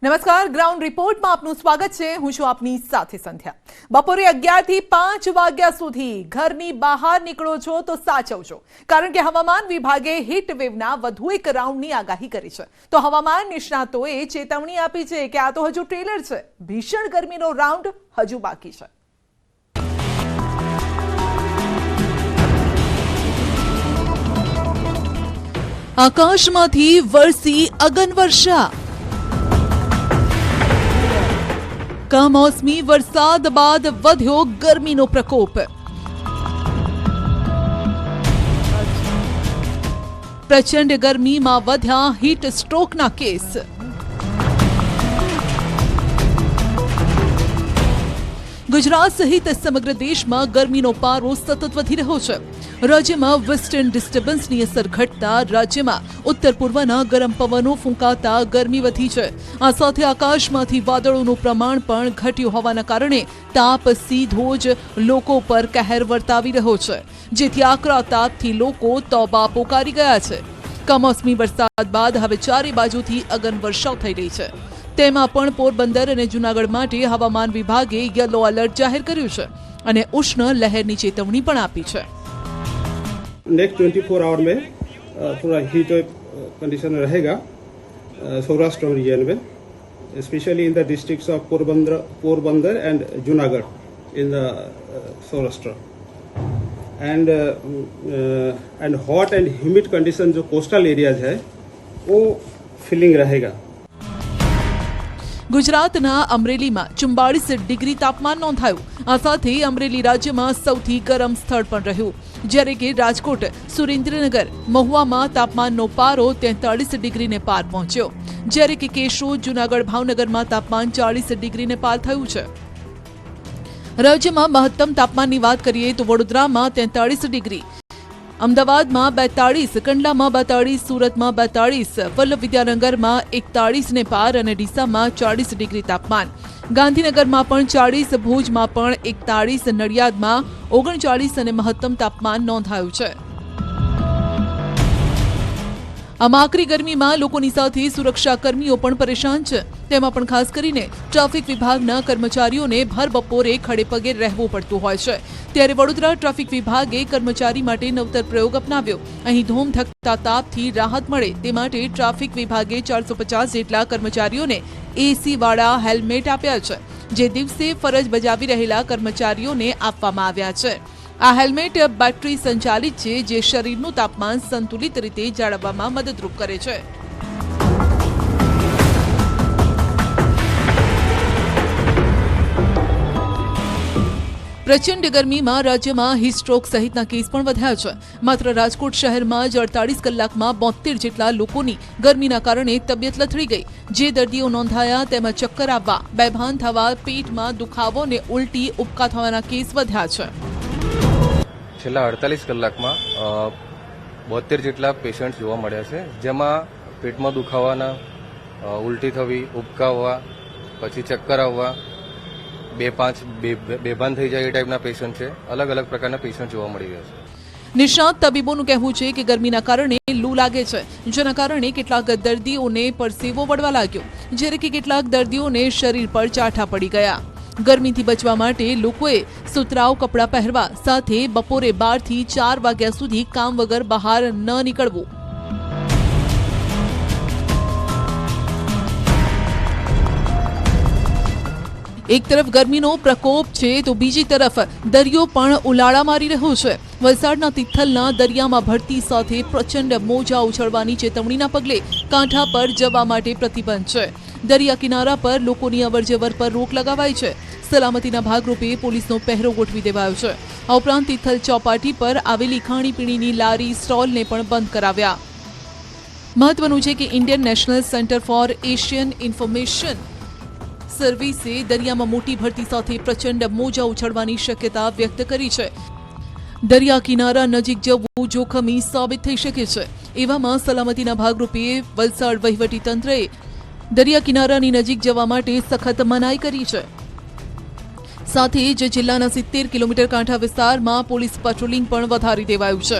નમસ્કાર, ગ્રાઉન્ડ રિપોર્ટમાં આપનું સ્વાગત છે। હું છું આપની સાથે સંધ્યા। બપોરે 11 થી 5 વાગ્યા સુધી ઘરની બહાર નીકળો છો તો સાચવજો, કારણ કે હવામાન વિભાગે હીટ વેવના વધુ એક રાઉન્ડની આગાહી કરી છે। તો હવામાન નિષ્ણાતોએ ચેતવણી આપી છે કે આ તો હજુ ટ્રેલર છે, ભીષણ ગરમીનો રાઉન્ડ હજુ બાકી છે। આકાશમાંથી વરસી અગનવર્ષા। કમોસમી વરસાદ બાદ વધ્યો ગરમીનો પ્રકોપ। પ્રચંડ ગરમીમાં વધ્યા હીટ સ્ટ્રોકના કેસ। ગુજરાત સહિત સમગ્ર દેશમાં ગરમીનો પારો સતત વધી રહ્યો છે। રાજ્યમાં વેસ્ટર્ન ડિસ્ટર્બન્સની અસર ઘટતા રાજ્યમાં ઉત્તર પૂર્વના ગરમ પવનો ફૂંકાતા ગરમી વધી છે। આ સાથે આકાશમાંથી વાદળોનું પ્રમાણ પણ ઘટ્યું હોવાના કારણે તાપ સીધો જ લોકો પર કહેર વર્તાવી રહ્યો છે, જેથી આકરા તાપથી લોકો તોબા પોકારી ગયા છે। કમોસમી વરસાદ બાદ હવે ચારે બાજુથી અગનવર્ષા થઈ રહી છે। તેમાં પણ પોરબંદર અને જૂનાગઢ માટે હવામાન વિભાગે યલો એલર્ટ જાહેર કર્યું છે અને ઉષ્ણ લહેરની ચેતવણી પણ આપી છે। नेक्स्ट 24 आवर में पूरा हीट वेव कंडीशन रहेगा सौराष्ट्र रीजन में, specially in the districts of Porbandar and Junagadh in the Saurashtra and hot and humid condition जो कोस्टल एरियाज है वो फीलिंग रहेगा। ગુજરાતના અમરેલીમાં 44 ડિગ્રી તાપમાન નોંધાયું। આ સાથે અમરેલી રાજ્યમાં સૌથી ગરમ સ્થળ પણ રહ્યું, જ્યારે કે રાજકોટ, સુરેન્દ્રનગર, મહુવામાં તાપમાનનો પારો 43 ડિગ્રીને પાર પહોંચ્યો, જ્યારે કે કેશોદ, જૂનાગઢ, ભાવનગરમાં તાપમાન 40 ડિગ્રીને પાર થયું છે। રાજ્યમાં મહત્તમ તાપમાનની વાત કરીએ તો વડોદરામાં 43 ડિગ્રી, અમદાવાદમાં 42, કંડલામાં 42, સુરતમાં 42, વલ્લભ વિદ્યાનગરમાં 41 ને પાર અને ડીસામાં 40 ડિગ્રી તાપમાન, ગાંધીનગરમાં પણ 40, ભુજમાં પણ 41, નડિયાદમાં 39 અને મહત્તમ તાપમાન નોંધાયું છે। આ આકરી ગરમીમાં લોકોની સાથે સુરક્ષાકર્મીઓ પણ પરેશાન છે। તેમાં પણ ખાસ કરીને ટ્રાફિક વિભાગના કર્મચારીઓને ભર બપોરે ખડેપગે રહેવું પડતું હોય છે। ત્યારે વડોદરા ટ્રાફિક વિભાગે કર્મચારી માટે નવતર પ્રયોગ અપનાવ્યો। અહીં ધોમધકતા તાપથી રાહત મળે તે માટે ટ્રાફિક વિભાગે 450 જેટલા કર્મચારીઓને એસી વાળા હેલ્મેટ આપ્યા છે, જે દિવસે ફરજ બજાવી રહેલા કર્મચારીઓને આપવામાં આવ્યા છે। આ હેલ્મેટ બેટરી સંચાલિત છે, જે શરીરનું તાપમાન સંતુલિત રીતે જાળવવામાં મદદરૂપ કરે છે। પ્રચંડ ગરમીમાં રાજ્યમાં હીટ સ્ટ્રોક સહિતના કેસ પણ વધ્યા છે। માત્ર રાજકોટ શહેરમાં જ 48 કલાકમાં 72 જેટલા લોકોની ગરમીના કારણે તબિયત લથડી ગઈ। જે દર્દીઓ નોંધાયા તેમાં ચક્કર આવવા, બેભાન થવા, પેટમાં દુખાવો અને ઉલટી ઉપકા થવાના કેસ વધ્યા છે। છેલ્લા 48 કલાકમાં 72 જેટલા પેશન્ટ જોવા મળ્યા છે, જેમાં પેટમાં દુખાવાના, ઉલટી થવી, ઉપકા આવવા, પછી ચક્કર આવવા, બેભાન થઈ જાય એ ટાઈપના પેશન્ટ છે। અલગ અલગ પ્રકારના પેશન્ટ જોવા મળી રહ્યા છે। નિષ્ણાત તબીબોનું કહેવું છે કે ગરમીના કારણે લૂ લાગે છે, જેના કારણે કેટલાક દર્દીઓને પરસેવો વળવા લાગ્યો, જ્યારે કે કેટલાક દર્દીઓને શરીર પર ચાઠા પડી ગયા। ગરમીથી બચવા માટે લોકોએ સુતરાઉ કપડાં પહેરવા સાથે બપોરે 12 થી 4 વાગ્યા સુધી કામ વગર બહાર ન નીકળવું। એક તરફ ગરમીનો પ્રકોપ છે તો બીજી તરફ દરિયો પણ ઉલાળા મારી રહ્યો છે। વલસાડના તિથલના દરિયામાં ભરતી સાથે પ્રચંડ મોજા ઉછળવાની ચેતવણીના પગલે કાંઠા પર જવા માટે પ્રતિબંધ છે। દરિયા કિનારા પર લોકોની અવરજવર પર રોક લગાવાઈ છે। સલામતીના ભાગરૂપે પોલીસનો પહેરો ગોઠવી દેવાયો છે। આ ઉપરાંત તિથલ ચોપાટી પર આવેલી ખાણીપીણીની લારી, સ્ટોલને પણ બંધ કરાવ્યા। મહત્વનું છે કે Indian National Centre for Ocean Information સર્વિસે દરિયામાં મોટી ભરતી સાથે પ્રચંડ મોજા ઉછળવાની શક્યતા વ્યક્ત કરી છે। દરિયા કિનારા નજીક જવું જોખમી સાબિત થઈ શકે છે। એવામાં સલામતીના ભાગરૂપે વલસાડ વહીવટીતંત્રએ દરિયા કિનારાની નજીક જવા માટે સખત મનાઈ કરી છે। સાથે જ જિલ્લાના 70 કિલોમીટર કાંઠા વિસ્તારમાં પોલીસ પેટ્રોલિંગ પણ વધારી દેવાયું છે।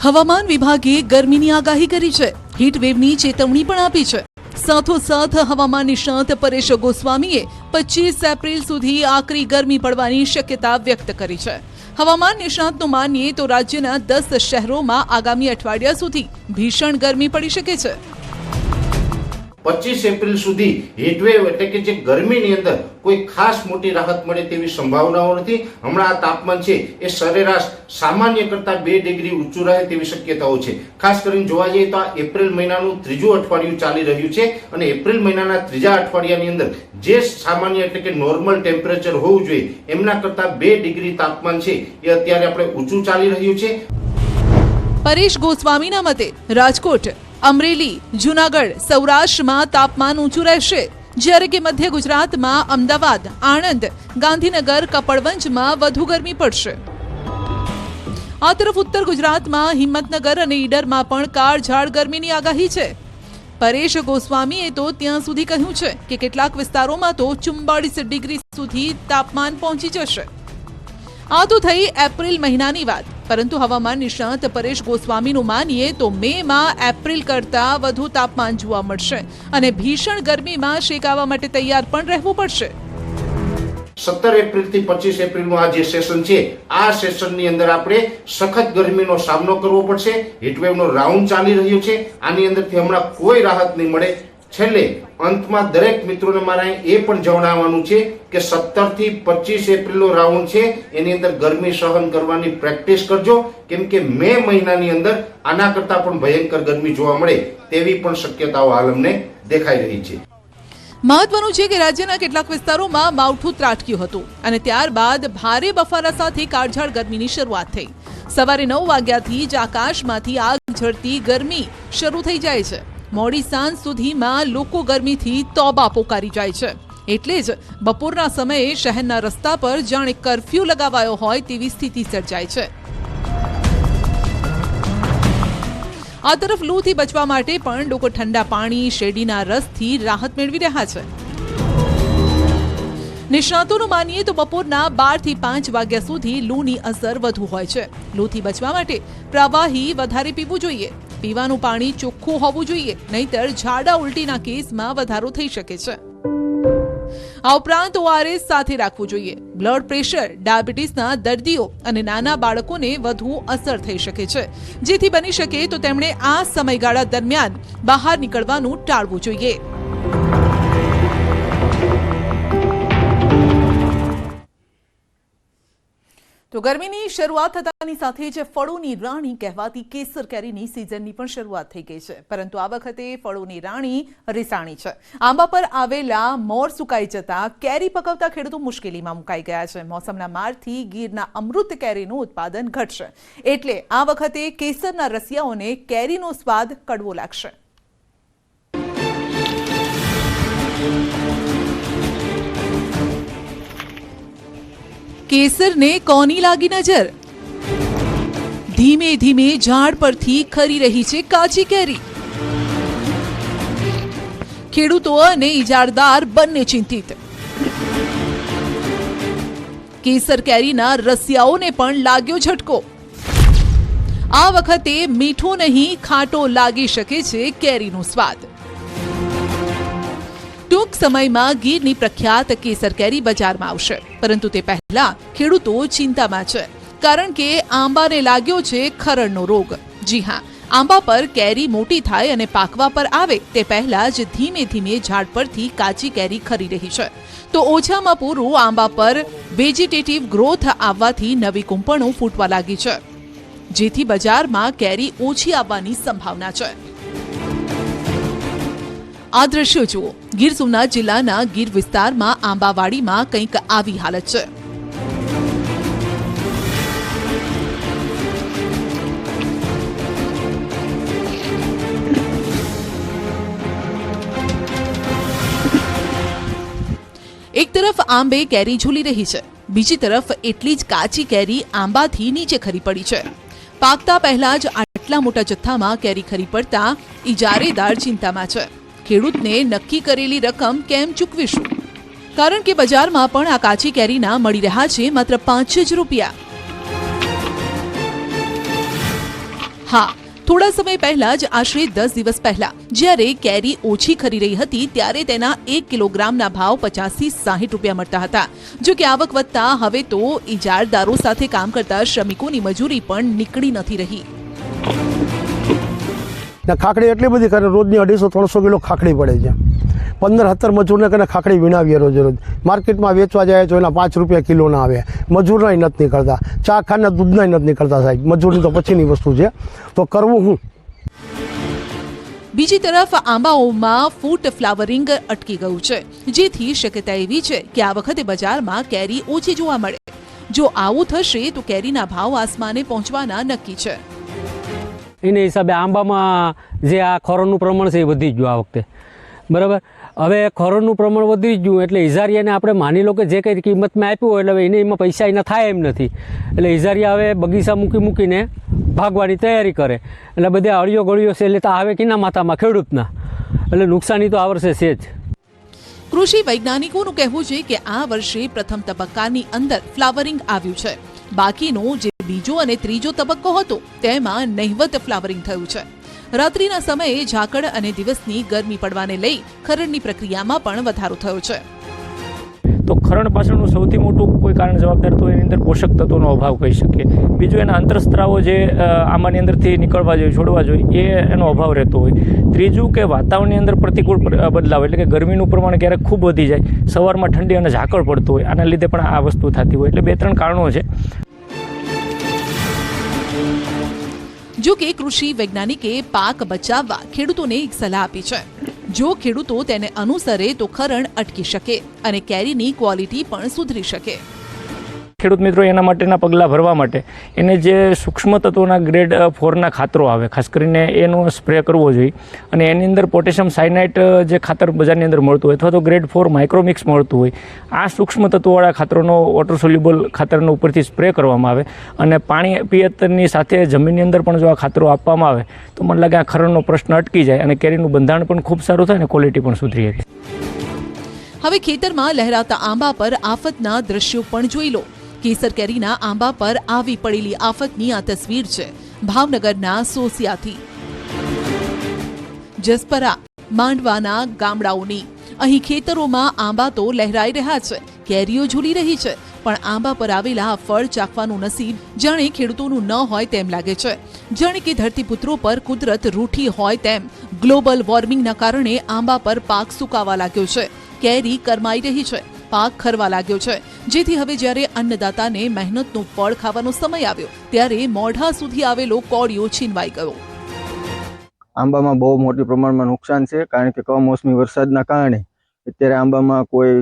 હવામાન વિભાગે ગરમીની આગાહી કરી છે, હીટવેવની ચેતવણી પણ આપી છે. સાથોસાથ હવામાન નિષ્ણાત પરેશ ગોસ્વામીએ 25 એપ્રિલ સુધી આકરી ગરમી પડવાની શક્યતા વ્યક્ત કરી છે. હવામાન નિષ્ણાતનું માનીએ તો રાજ્યના 10 શહેરોમાં આગામી અઠવાડિયા સુધી ભીષણ ગરમી પડી શકે છે. 25 એપ્રિલ સુધી હીટવેવ એટલે કે જે ગરમીની અંદર કોઈ ખાસ મોટી રાહત મળે તેવી સંભાવનાઓ નથી. હમણાં આ તાપમાન છે એ સરેરાશ સામાન્ય કરતા 2 ડિગ્રી ઊંચું રહે તેવી શક્યતાઓ છે. ખાસ કરીને જોવા જઈએ તો આ એપ્રિલ મહિનાનું ત્રીજું અઠવાડિયું ચાલી રહ્યું છે અને એપ્રિલ મહિનાના ત્રીજા અઠવાડિયાની અંદર જે સામાન્ય એટલે કે નોર્મલ ટેમ્પરેચર હોવું જોઈએ એમના કરતા 2 ડિગ્રી તાપમાન છે એ અત્યારે આપણે ઊંચું ચાલી રહ્યું છે. પરેશ ગોસ્વામીના મતે રાજકોટ, અમરેલી, જૂનાગઢ, સૌરાષ્ટ્રમાં તાપમાન ઊંચું રહેશે, જ્યારે કે મધ્ય ગુજરાતમાં અમદાવાદ, આણંદ, ગાંધીનગર, કપડવંજમાં વધુ ગરમી પડશે. આ તરફ ઉત્તર ગુજરાતમાં હિંમતનગર અને ઈડરમાં પણ કાળઝાળ ગરમીની આગાહી છે. પરેશ ગોસ્વામીએ તો ત્યાં સુધી કહ્યું છે કે કેટલાક વિસ્તારોમાં તો 44 ડિગ્રી સુધી તાપમાન પહોંચી જશે. આ તો થઈ એપ્રિલ મહિનાની વાત, પરંતુ હવામાન નિષ્ણાત પરેશ ગોસ્વામીનું માનીએ તો મેમાં એપ્રિલ કરતાં વધુ તાપમાન જોવા મળશે અને ભીષણ ગરમીમાં શેકાવા માટે તૈયાર પણ રહેવું પડશે. 17 એપ્રિલ થી 25 એપ્રિલનું આ જે સેશન છે આ સેશનની અંદર આપણે સખત ગરમીનો સામનો કરવો પડશે. હીટવેવનો રાઉન્ડ ચાલી રહ્યો છે, આની અંદરથી હમણાં કોઈ રાહત નહીં મળે. છેલ્લે અંતમાં દરેક મિત્રોને મારે એ પણ જણાવવાનું છે કે 17 થી 25 એપ્રિલનો રાઉન્ડ છે એની અંદર ગરમી સહન કરવાની પ્રેક્ટિસ કરજો, કેમ કે મે મહિનાની અંદર આના કરતાં પણ ભયંકર ગરમી જોવા મળે તેવી પણ શક્યતાઓ હાલ અમને દેખાઈ રહી છે. મહત્વનું છે કે રાજ્યના કેટલાક વિસ્તારોમાં માવઠું ત્રાટક્યું હતું અને ત્યારબાદ ભારે બફારા સાથે કાળઝાળ ગરમીની શરૂઆત થઈ. સવારે 9 વાગ્યાથી જ આકાશમાંથી આગ ઝરતી ગરમી શરૂ થઈ જાય છે. મોડી સાંજ સુધીમાં લોકો ગરમીથી તોબા પોકારી જાય છે. એટલે જ બપોરના સમયે શહેરના રસ્તા પર જાણે કરફ્યુ લગાવાયો હોય તેવી સ્થિતિ સર્જાય છે. આ તરફ લૂથી બચવા માટે પણ લોકો ઠંડા પાણી, શેરડીના રસથી રાહત મેળવી રહ્યા છે. નિષ્ણાતોનું માનીએ તો બપોરના 12 થી 5 વાગ્યા સુધી લૂની અસર વધુ હોય છે. લૂથી બચવા માટે પ્રવાહી વધારે પીવું જોઈએ. પીવાનું પાણી ચોખ્ખું હોવું જોઈએ, નહીતર ઝાડા ઉલટીના કેસમાં વધારો થઈ શકે છે. આ ઉપરાંત ORS સાથે રાખવું જોઈએ. બ્લડ પ્રેશર, ડાયાબિટીસના દર્દીઓ અને નાના બાળકોને વધુ અસર થઈ શકે છે, જેથી બની શકે તો તેમણે આ સમયગાળા દરમિયાન બહાર નીકળવાનું ટાળવું જોઈએ. તો ગરમીની શરૂઆત થતાની સાથે જ ફળોની રાણી કહેવાતી કેસર કેરીની સિઝનની પણ શરૂઆત થઈ ગઈ છે, પરંતુ આ વખતે ફળોની રાણી રીસાણી છે. આંબા પર આવેલા મોર સુકાઈ જતા કેરી પકવતા ખેડૂતો મુશ્કેલીમાં મુકાઈ ગયા છે. મોસમના મારથી ગીરના અમૃત કેરીનું ઉત્પાદન ઘટશે, એટલે આ વખતે કેસરના રસિયાઓને કેરીનો સ્વાદ કડવો લાગશે. કેસરને કોની લાગી નજર? ધીમે ધીમે ઝાડ પરથી ખરી રહી છે કાચી કેરી. ખેડૂતો અને ઇજારદાર બંને ચિંતિત. કેસર કેરીના રસિયાઓને પણ લાગ્યો ઝટકો. આ વખતે મીઠો નહીં ખાટો લાગી શકે છે કેરીનો સ્વાદ. ટૂંક સમયમાં ગીરની પ્રખ્યાત કેસર કેરી બજારમાં આવશે, પરંતુ તે પહેલા ખેડૂતો ચિંતામાં છે, કારણ કે આંબાને લાગ્યો છે ખરડનો રોગ. જી હા, આંબા પર કેરી મોટી થાય અને પાકવા પર આવે તે પહેલા જ ધીમે ધીમે ઝાડ પરથી કાચી કેરી ખરી રહી છે. તો ઓછામાં પૂરું આંબા પર વેજીટેટિવ ગ્રોથ આવવાથી નવી કૂંપણો ફૂટવા લાગી છે, જેથી બજારમાં કેરી ઓછી આવવાની સંભાવના છે. આ દ્રશ્યો જુઓ. ગીર સોમનાથ જિલ્લાના ગીર વિસ્તારમાં આંબાવાડીમાં કંઈક આવી હાલત છે. એક તરફ આંબે કેરી ઝૂલી રહી છે, બીજી તરફ એટલી જ કાચી કેરી આંબાથી નીચે ખરી પડી છે. પાકતા પહેલા જ આટલા મોટા જથ્થામાં કેરી ખરી પડતા ઇજારેદાર ચિંતામાં છે. ખેડૂતને નક્કી કરેલી રકમ કેમ ચૂકવીશું? કારણ કે બજારમાં પણ આ કાચી કેરીના મળી રહ્યા છે માત્ર 5 જ રૂપિયા. હા, થોડા સમય પહેલા જ આશરે 10 દિવસ પહેલા જ્યારે કેરી ઓછી ખરી રહી હતી ત્યારે તેના 1 કિલોગ્રામના ભાવ 50 થી 60 રૂપિયા મળતા હતા. જો કે આવક વધતા હવે તો ઇજારદારો સાથે કામ કરતા શ્રમિકોની મજૂરી પણ નીકળી નથી રહી. ખાખડી એટલી બધી કરે, રોજની 250-300 કિલો ખાખડી પડે છે. 15-17 મજૂરને કરીને ખાખડી વીણાવીએ રોજ. માર્કેટમાં વેચવા જાય તો એના 5 રૂપિયા કિલો ના આવે. મજૂરના નથી નીકળતા, ચા ખાના દૂધના નથી નીકળતા સાહેબ. મજૂરની તો પછીની વસ્તુ છે, તો કરવું હું? બીજી તરફ આંબાઓમાં ફૂટ ફ્લાવરિંગ અટકી ગયું છે, જેથી શક્યતા એવી છે કે આ વખતે બજારમાં કેરી ઓછી જોવા મળે. જો આવું થશે તો કેરીના ભાવ આસમાને પહોંચવાના નક્કી છે. એને હિસાબે આંબામાં જે આ ખોરોનું પ્રમાણ છે એ વધી ગયું આ વખતે, બરાબર. હવે ખોરોનું પ્રમાણ વધી ગયું એટલે ઇજારિયાને આપણે માની લો કે જે કંઈ કિંમતમાં આપ્યું હોય એટલે એને એમાં પૈસા એના થાય એમ નથી. એટલે ઇજારિયા હવે બગીચા મૂકીને ભાગવાની તૈયારી કરે. એટલે બધા અળીઓ ગળીઓ છે એટલે તો આવે કિના માથામાં ખેડૂતના, એટલે નુકસાની તો આ વર્ષે છે જ. કૃષિ વૈજ્ઞાનિકોનું કહેવું છે કે આ વર્ષે પ્રથમ તબક્કાની અંદર ફ્લાવરિંગ આવ્યું છે. બાકીનો જે બીજો અને ત્રીજો તબક્કો હતો તેમાં નહિવત ફ્લાવરિંગ થયું છે. રાત્રિના સમયે ઝાકળ અને દિવસની ગરમી પડવાને લઈ ખરડની પ્રક્રિયામાં પણ વધારો થયો છે. તો ખરણ પાછળનું સૌથી મોટું કોઈ કારણ જવાબદાર તો એની અંદર પોષક તત્વોનો અભાવ કહી શકીએ. બીજું એના અંતરસ્ત્રાવો જે આંબાની અંદરથી નીકળવા જોઈએ, છોડવા જોઈએ, એનો અભાવ રહેતો હોય. ત્રીજું કે વાતાવરણની અંદર પ્રતિકૂળ બદલાવ એટલે કે ગરમીનું પ્રમાણ ક્યારેક ખૂબ વધી જાય, સવારમાં ઠંડી અને ઝાકળ પડતું હોય, આના લીધે પણ આ વસ્તુ થતી હોય. એટલે 2-3 કારણો છે. જો કે કૃષિ વૈજ્ઞાનિકે પાક બચાવવા ખેડૂતોને એક સલાહ આપી છે. જો ખેડૂતો તેને અનુસરે તો ખરણ અટકી શકે અને કેરીની ક્વોલિટી પણ સુધરી શકે. ખેડૂત મિત્રો એના માટેના પગલાં ભરવા માટે એને જે સૂક્ષ્મ તત્વોના ગ્રેડ 4ના ખાતરો આવે, ખાસ કરીને એનો સ્પ્રે કરવો જોઈએ. અને એની અંદર પોટેશિયમ સાયનાઇટ જે ખાતર બજારની અંદર મળતું હોય અથવા તો ગ્રેડ 4 માઇક્રોમિક્સ મળતું હોય, આ સૂક્ષ્મ તત્વોવાળા ખાતરોનો વોટર સોલ્યુબલ ખાતરનો ઉપરથી સ્પ્રે કરવામાં આવે અને પાણી પિયતની સાથે જમીનની અંદર પણ જો આ ખાતરો આપવામાં આવે તો મને લાગે આ ખરણનો પ્રશ્ન અટકી જાય અને કેરીનું બંધારણ પણ ખૂબ સારું થાય અને ક્વોલિટી પણ સુધરી શકે. હવે ખેતરમાં લહેરાતા આંબા પર આફતના દ્રશ્યો પણ જોઈ લો. કેસર કેરીના આંબા પર આવી પડેલી આફતની આ તસવીર છે ભાવનગરના સોસિયાથી. જસપરા માંડવાના ગામડાઓની. અહીં ખેતરોમાં આંબા તો લહેરાઈ રહ્યા છે, કેરીઓ ઝૂલી રહી છે, પણ આંબા પર આવેલા આ ફળ ચાખવાનું નસીબ જાણે ખેડૂતોનું ન હોય તેમ લાગે છે. જાણે કે ધરતીપુત્રો પર કુદરત રૂઠી હોય તેમ. ગ્લોબલ વોર્મિંગના કારણે આંબા પર પાક સુકાવા લાગ્યો છે, કેરી કરમાઈ રહી છે, પાક ખરવા લાગ્યો છે, જેથી હવે જ્યારે અન્નદાતાને મહેનતનું ફળ ખાવાનો સમય આવ્યો ત્યારે મોઢા સુધી આવેલો કોળિયો છીનવાઈ ગયો. આંબામાં બહુ મોટી પ્રમાણમાં નુકસાન છે, કારણ કે કમોસમી વરસાદના કારણે અત્યારે આંબામાં કોઈ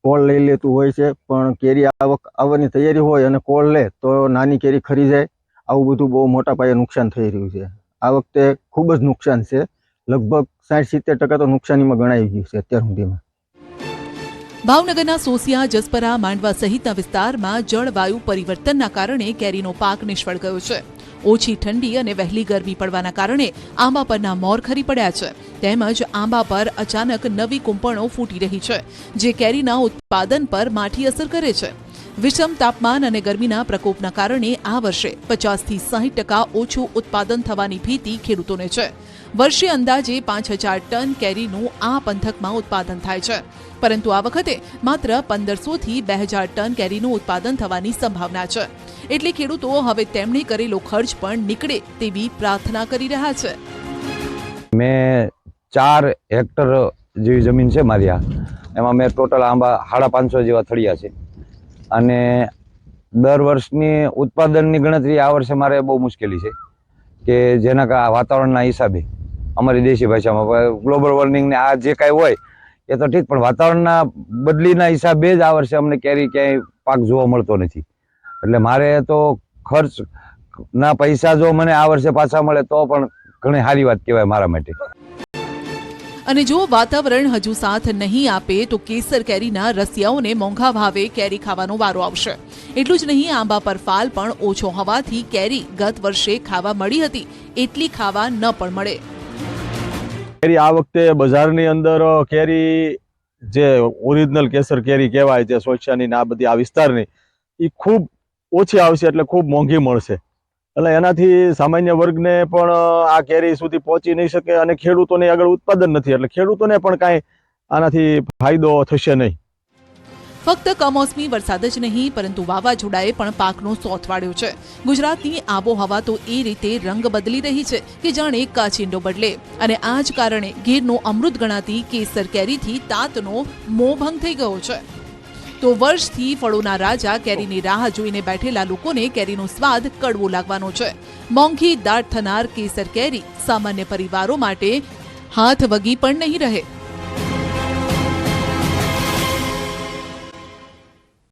કોળ લઈ લેતું હોય છે, પણ કેરી આવવાની તૈયારી હોય અને કોળ લે તો નાની કેરી ખરી જાય. આવું બધું બહુ મોટા પાયે નુકસાન થઈ રહ્યું છે. આ વખતે ખૂબ જ નુકસાન છે. લગભગ 60-70% તો નુકસાનીમાં ગણાઈ ગયું છે અત્યાર સુધીમાં. ભાવનગરના સોસિયા, જસપરા, માંડવા સહિતના વિસ્તારમાં જળવાયુ પરિવર્તનના કારણે કેરીનો પાક નિષ્ફળ ગયો છે. ઓછી ઠંડી અને વહેલી ગરમી પડવાના કારણે આંબા પરના મોર ખરી પડ્યા છે. તેમજ આંબા પર અચાનક નવી કુંપણો ફૂટી રહી છે, જે કેરીના ઉત્પાદન પર માઠી અસર કરે છે. વિષમ તાપમાન અને ગરમીના પ્રકોપના કારણે આ વર્ષે 50 થી 60% ઓછું ઉત્પાદન થવાની ભીતિ ખેડૂતોને છે. વર્ષે અંદાજે 5000 ટન કેરીનું આ પંથકમાં ઉત્પાદન થાય છે, પરંતુ આ વખતે માત્ર 1500 થી 2000 ટન કેરીનું ઉત્પાદન થવાની સંભાવના છે. એટલે ખેડૂતો હવે તેમણે કરેલો ખર્ચ પણ નીકળે તેવી પ્રાર્થના કરી રહ્યા છે. મેં 4 હેક્ટર જેવી જમીન છે મારી આ, એમાં મેં ટોટલ આંબા 550 જેવા થળિયા છે. અને દર વર્ષની ઉત્પાદનની ગણતરી આ વર્ષે મારે બહુ મુશ્કેલી છે, કે જેના વાતાવરણના હિસાબે અમારી દેશી ભાષામાં ગ્લોબલ વોર્મિંગ ને આ જે કાંઈ હોય એ તો ઠીક, પણ વાતાવરણના બદલીના હિસાબે જ આ વર્ષે અમને કેરી ક્યાંય પાક જોવા મળતો નથી. એટલે મારે તો ખર્ચ ના પૈસા જો મને આ વર્ષે પાછા મળે તો પણ ઘણી સારી વાત કહેવાય મારા માટે. અને જો વાતાવરણ હજુ સાથ નહીં આપે તો કેસર કેરીના રસિયાઓને મોંઘા ભાવે કેરી ખાવાનો વારો આવશે. એટલું જ નહીં, આંબા પર ફાલ પણ ઓછો હોવાથી કેરી ગત વર્ષે ખાવા મળી હતી એટલી ખાવા ન પણ મળે. કેરી આ વખતે બજારની અંદર કેરી જે ઓરિજિનલ કેસર કેરી કહેવાય, જે સોચિયાની આ બધી આ વિસ્તારની, એ ખૂબ ઓછી આવશે, એટલે ખૂબ મોંઘી મળશે. એટલે એનાથી સામાન્ય વર્ગને પણ આ કેરી સુધી પહોંચી નહીં શકે અને ખેડૂતોને આગળ ઉત્પાદન નથી એટલે ખેડૂતોને પણ કાંઈ આનાથી ફાયદો થશે નહીં. ફક્ત કમોસમી વરસાદ જ નહીં પરંતુ વાવાઝોડાએ પણ પાકનો સોથ વાળ્યો છે. ગુજરાતની આબોહવા તો એ રીતે રંગ બદલી રહી છે કે જાણે કાચિંડો બદલે, અને આ જ કારણે ગીરનો અમૃત ગણાતી કેસર કેરીથી તાતનો મોહભંગ થઈ ગયો છે. તો વર્ષથી ફળોના રાજા કેરીની રાહ જોઈને બેઠેલા લોકોને કેરીનો સ્વાદ કડવો લાગવાનો છે. મોંઘી દાટ થનાર કેસર કેરી સામાન્ય પરિવારો માટે હાથ વગી પણ નહીં રહે.